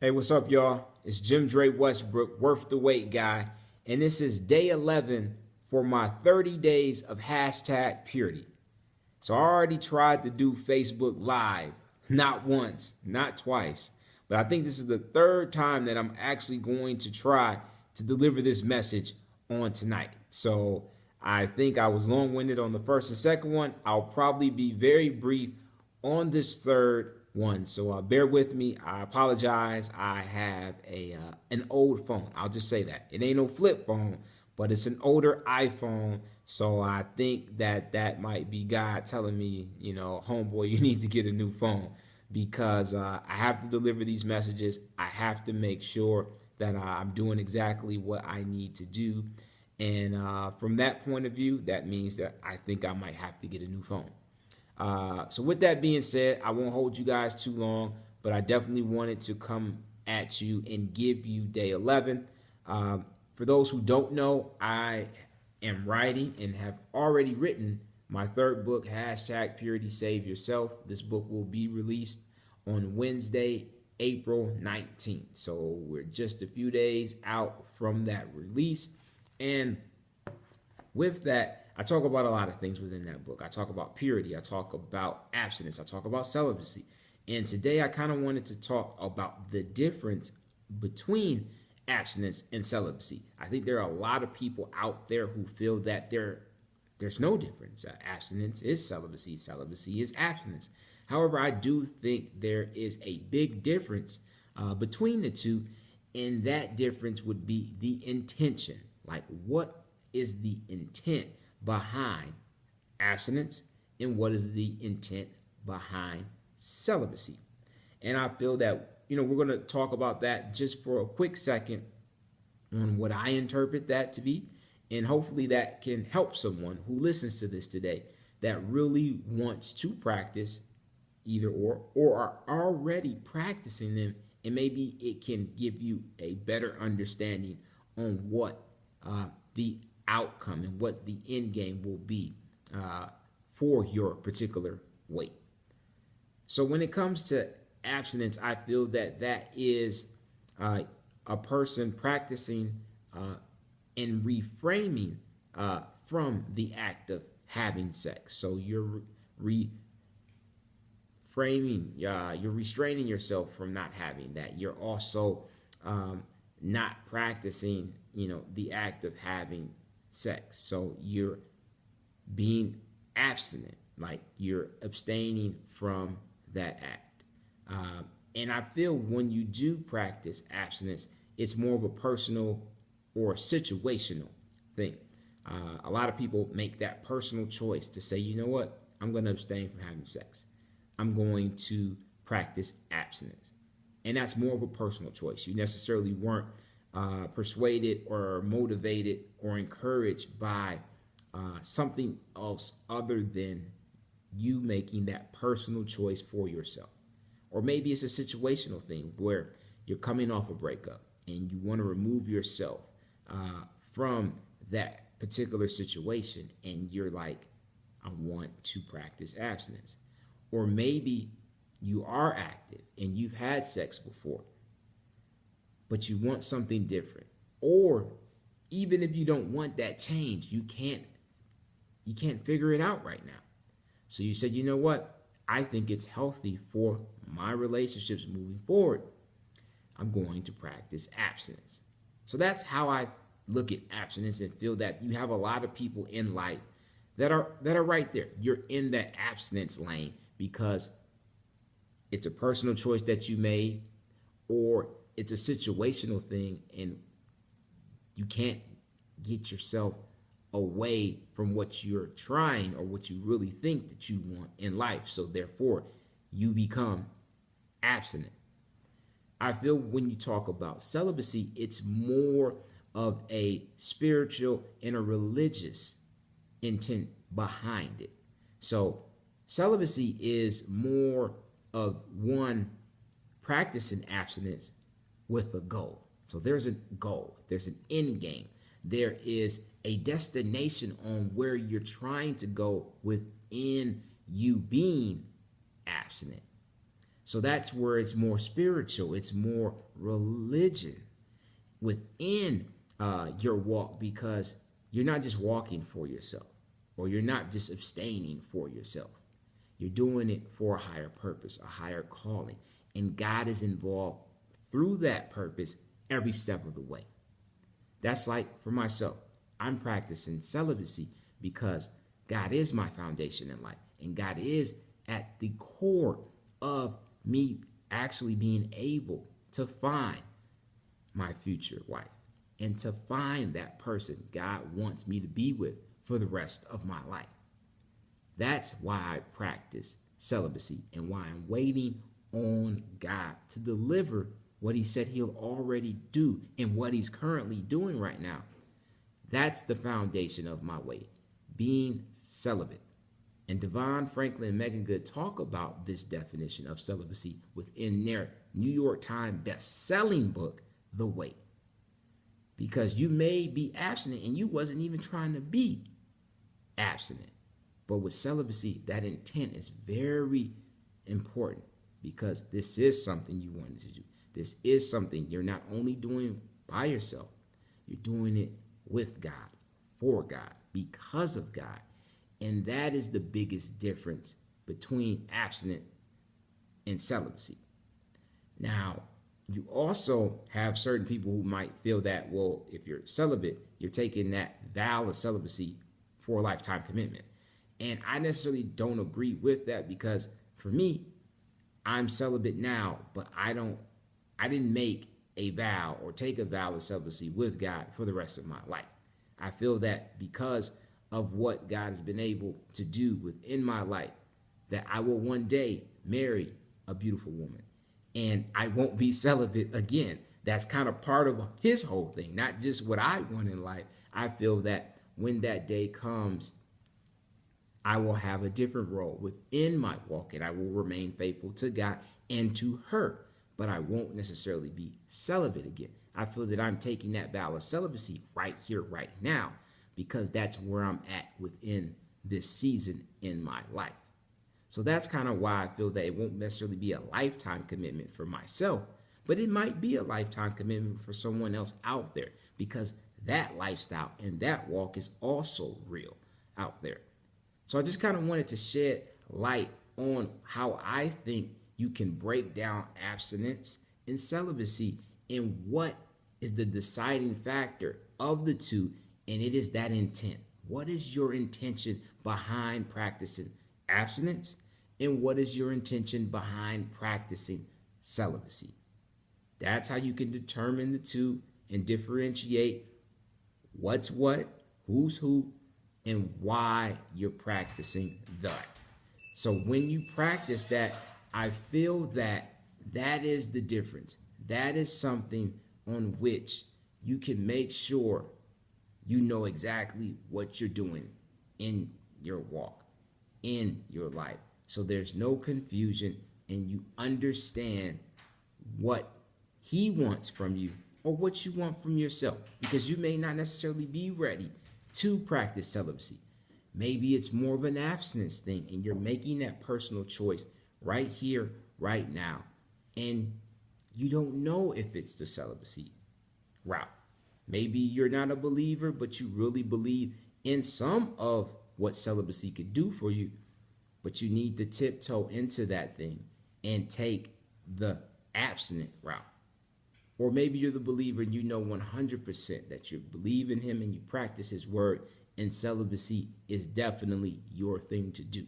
Hey, what's up, y'all? It's JimDre Westbrook, worth the wait guy, and this is day 11 for my 30 days of hashtag purity. So I already tried to do Facebook Live, not once, not twice, but I think this is the third time that I'm actually going to try to deliver this message on tonight. So I think I was long-winded on the first and second one. I'll probably be very brief on this third one. So bear with me. I apologize. I have an old phone. I'll just say that. It ain't no flip phone, but it's an older iPhone. So I think that might be God telling me, homeboy, you need to get a new phone because I have to deliver these messages. I have to make sure that I'm doing exactly what I need to do. And from that point of view, that means that I think I might have to get a new phone. So with that being said, I won't hold you guys too long, but I definitely wanted to come at you and give you day 11. For those who don't know, I am writing and have already written my third book, hashtag Purity Save Yourself. This book will be released on Wednesday, April 19th. So we're just a few days out from that release. And with that, I talk about a lot of things within that book. I talk about purity. I talk about abstinence. I talk about celibacy. And today I kind of wanted to talk about the difference between abstinence and celibacy. I think there are a lot of people out there who feel that there's no difference. Abstinence is celibacy. Celibacy is abstinence. However, I do think there is a big difference between the two, and that difference would be the intention. Like, what is the intent behind abstinence and what is the intent behind celibacy? And I feel that, we're going to talk about that just for a quick second on what I interpret that to be. And hopefully that can help someone who listens to this today that really wants to practice either or are already practicing them. And maybe it can give you a better understanding on what the outcome and what the end game will be for your particular weight. So when it comes to abstinence, I feel that is a person practicing and reframing from the act of having sex. So you're reframing, you're restraining yourself from not having that. You're also not practicing, the act of having sex. So you're being abstinent, like you're abstaining from that act. And I feel when you do practice abstinence, it's more of a personal or situational thing. A lot of people make that personal choice to say, you know what, I'm going to abstain from having sex. I'm going to practice abstinence. And that's more of a personal choice. You necessarily weren't persuaded or motivated or encouraged by something else other than you making that personal choice for yourself. Or maybe it's a situational thing where you're coming off a breakup and you want to remove yourself from that particular situation, and you're like, I want to practice abstinence. Or maybe you are active and you've had sex before, but you want something different. Or even if you don't want that change, you can't figure it out right now. So you said, you know what? I think it's healthy for my relationships moving forward. I'm going to practice abstinence. So that's how I look at abstinence and feel that you have a lot of people in life that are right there. You're in that abstinence lane because it's a personal choice that you made, or it's a situational thing and you can't get yourself away from what you're trying or what you really think that you want in life. So therefore, you become abstinent. I feel when you talk about celibacy, it's more of a spiritual and a religious intent behind it. So celibacy is more of one practicing abstinence with a goal. So there's a goal, there's an end game, there is a destination on where you're trying to go within you being abstinent. So that's where it's more spiritual, it's more religion within your walk, because you're not just walking for yourself, or you're not just abstaining for yourself. You're doing it for a higher purpose, a higher calling. And God is involved through that purpose every step of the way. That's like for myself, I'm practicing celibacy because God is my foundation in life. And God is at the core of me actually being able to find my future wife and to find that person God wants me to be with for the rest of my life. That's why I practice celibacy and why I'm waiting on God to deliver what he said he'll already do and what he's currently doing right now. That's the foundation of my wait, being celibate. And Devon Franklin and Megan Good talk about this definition of celibacy within their New York Times best-selling book, The Wait. Because you may be abstinent and you wasn't even trying to be abstinent. But with celibacy, that intent is very important, because this is something you wanted to do. This is something you're not only doing by yourself, you're doing it with God, for God, because of God. And that is the biggest difference between abstinent and celibacy. Now, you also have certain people who might feel that, well, if you're celibate, you're taking that vow of celibacy for a lifetime commitment. And I necessarily don't agree with that, because for me, I'm celibate now, but I didn't make a vow or take a vow of celibacy with God for the rest of my life. I feel that because of what God has been able to do within my life, that I will one day marry a beautiful woman and I won't be celibate again. That's kind of part of his whole thing, not just what I want in life. I feel that when that day comes, I will have a different role within my walk, and I will remain faithful to God and to her, but I won't necessarily be celibate again. I feel that I'm taking that vow of celibacy right here, right now, because that's where I'm at within this season in my life. So that's kind of why I feel that it won't necessarily be a lifetime commitment for myself, but it might be a lifetime commitment for someone else out there, because that lifestyle and that walk is also real out there. So I just kind of wanted to shed light on how I think you can break down abstinence and celibacy and what is the deciding factor of the two, and it is that intent. What is your intention behind practicing abstinence, and what is your intention behind practicing celibacy? That's how you can determine the two and differentiate what's what, who's who, and why you're practicing that. So when you practice that, I feel that that is the difference. That is something on which you can make sure you know exactly what you're doing in your walk, in your life. So there's no confusion, and you understand what he wants from you or what you want from yourself, because you may not necessarily be ready to practice celibacy. Maybe it's more of an abstinence thing, and you're making that personal choice right here, right now, and you don't know if it's the celibacy route. Maybe you're not a believer, but you really believe in some of what celibacy could do for you, but you need to tiptoe into that thing and take the abstinent route. Or maybe you're the believer and you know 100% that you believe in him and you practice his word, and celibacy is definitely your thing to do.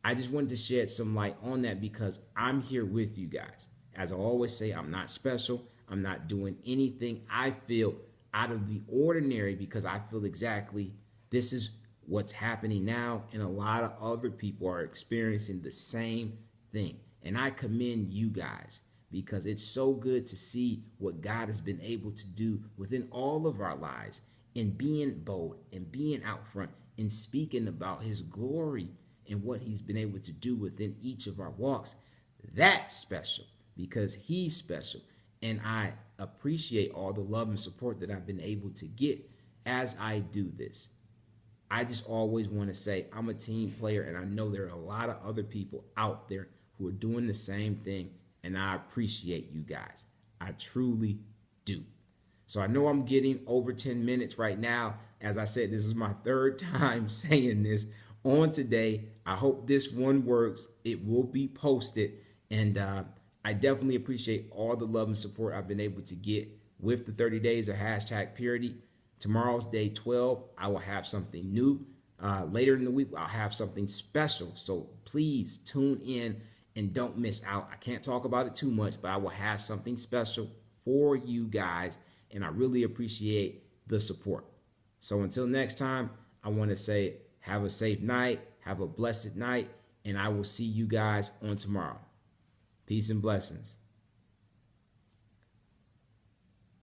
I just wanted to shed some light on that because I'm here with you guys. As I always say, I'm not special. I'm not doing anything I feel out of the ordinary, because I feel exactly this is what's happening now, and a lot of other people are experiencing the same thing. And I commend you guys, because it's so good to see what God has been able to do within all of our lives, and being bold and being out front and speaking about his glory and what he's been able to do within each of our walks. That's special, because he's special. And I appreciate all the love and support that I've been able to get as I do this. I just always want to say I'm a team player, and I know there are a lot of other people out there who are doing the same thing, and I appreciate you guys. I truly do. So I know I'm getting over 10 minutes right now. As I said, this is my third time saying this on today. I hope this one works. It will be posted. And I definitely appreciate all the love and support I've been able to get with the 30 days of hashtag purity. Tomorrow's day 12. I will have something new. Later in the week, I'll have something special. So please tune in and don't miss out. I can't talk about it too much, but I will have something special for you guys. And I really appreciate the support. So until next time, I want to say have a safe night, have a blessed night, and I will see you guys on tomorrow. Peace and blessings.